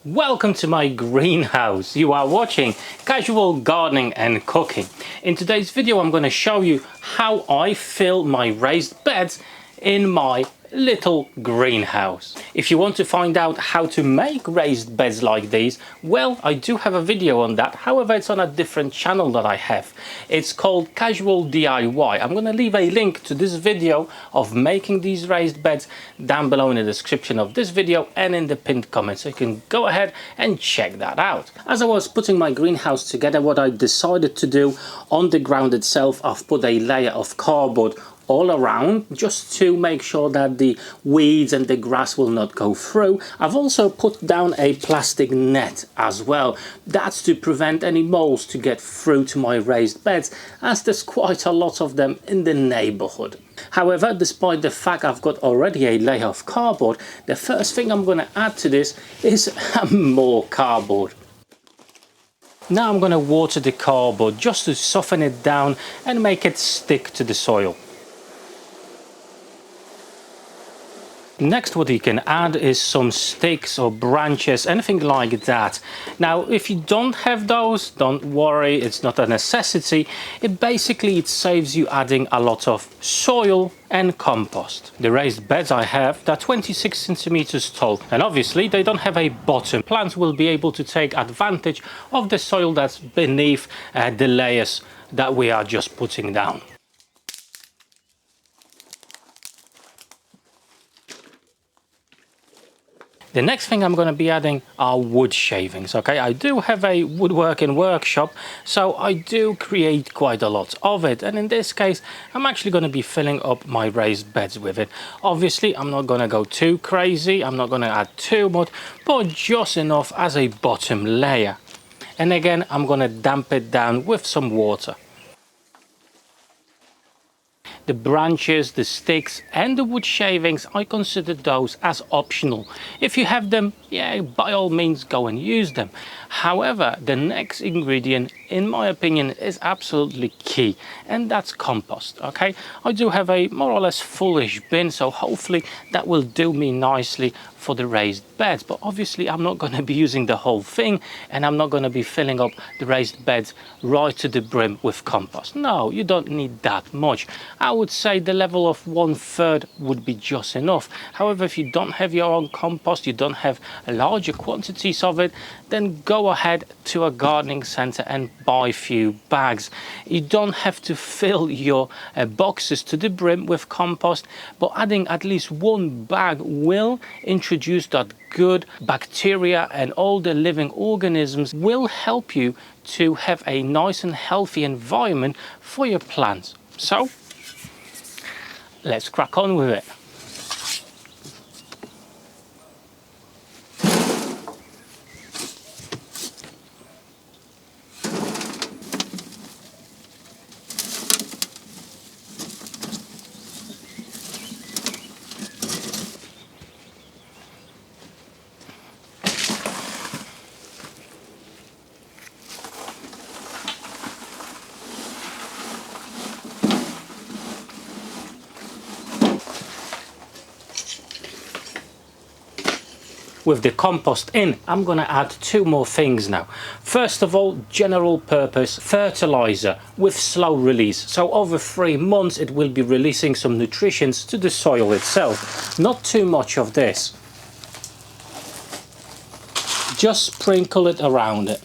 Welcome to my greenhouse. You are watching Casual Gardening and Cooking. In today's video I'm going to show you how I fill my raised beds in my little greenhouse. If you want to find out how to make raised beds like these, well, I do have a video on that. However, it's on a different channel that I have. It's called Casual DIY. I'm going to leave a link to this video of making these raised beds down below in the description of this video and in the pinned comment, so you can go ahead and check that out. As I was putting my greenhouse together, what I decided to do on the ground itself, I've put a layer of cardboard all around just to make sure that the weeds and the grass will not go through. I've also put down a plastic net as well. That's to prevent any moles to get through to my raised beds, as there's quite a lot of them in the neighborhood. However, despite the fact I've got already a layer of cardboard, the first thing I'm going to add to this is more cardboard. Now I'm going to water the cardboard just to soften it down and make it stick to the soil. Next, what you can add is some sticks or branches, anything like that. Now, if you don't have those, don't worry, it's not a necessity. It saves you adding a lot of soil and compost. The raised beds I have, they're 26 centimeters tall, and obviously they don't have a bottom. Plants will be able to take advantage of the soil that's beneath the layers that we are just putting down. The next thing I'm going to be adding are wood shavings. Okay, I do have a woodworking workshop, so I do create quite a lot of it, and in this case I'm actually going to be filling up my raised beds with it. Obviously I'm not going to go too crazy, I'm not going to add too much, but just enough as a bottom layer. And again, I'm going to damp it down with some water. The branches, the sticks and the wood shavings, I consider those as optional. If you have them, yeah, by all means go and use them. However, the next ingredient, in my opinion, is absolutely key, and that's compost. Okay, I do have a more or less fullish bin, so hopefully that will do me nicely for the raised beds, but obviously I'm not going to be using the whole thing, and I'm not going to be filling up the raised beds right to the brim with compost. No, you don't need that much. I would say the level of 1/3 would be just enough. However, if you don't have your own compost, you don't have larger quantities of it, then go ahead to a gardening center and buy a few bags. You don't have to fill your boxes to the brim with compost, but adding at least one bag will introduce that good bacteria, and all the living organisms will help you to have a nice and healthy environment for your plants. So let's crack on with it. With the compost in, I'm going to add two more things now. First of all, general purpose fertilizer with slow release. So over 3 months it will be releasing some nutrients to the soil itself. Not too much of this. Just sprinkle it around it.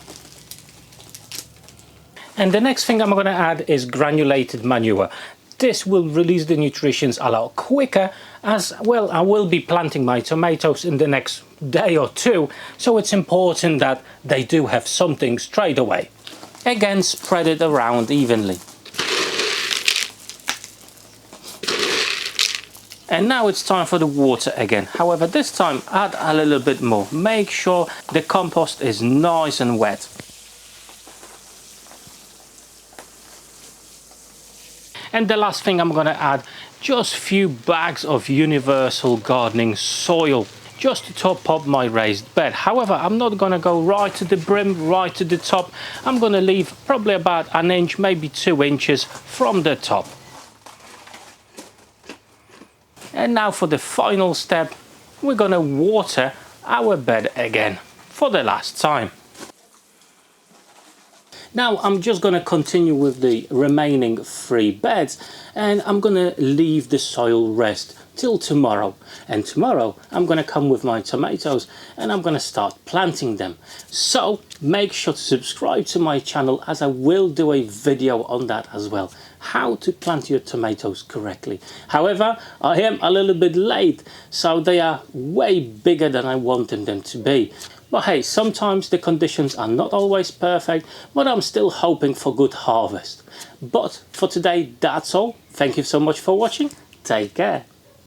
And the next thing I'm going to add is granulated manure. This will release the nutrients a lot quicker, as well I will be planting my tomatoes in the next day or two, so it's important that they do have something straight away. Again, spread it around evenly. And now it's time for the water again. However, this time add a little bit more. Make sure the compost is nice and wet. And the last thing I'm going to add, just a few bags of universal gardening soil, just to top up my raised bed. However, I'm not going to go right to the brim, right to the top. I'm going to leave probably about 1 inch, maybe 2 inches from the top. And now for the final step, we're going to water our bed again. for the last time. Now I'm just going to continue with the remaining 3 beds, and I'm going to leave the soil rest till tomorrow. And tomorrow I'm going to come with my tomatoes and I'm going to start planting them. So make sure to subscribe to my channel, as I will do a video on that as well, how to plant your tomatoes correctly. However, I am a little bit late, so they are way bigger than I wanted them to be. But hey, sometimes the conditions are not always perfect, but I'm still hoping for good harvest. But for today, that's all. Thank you so much for watching. Take care.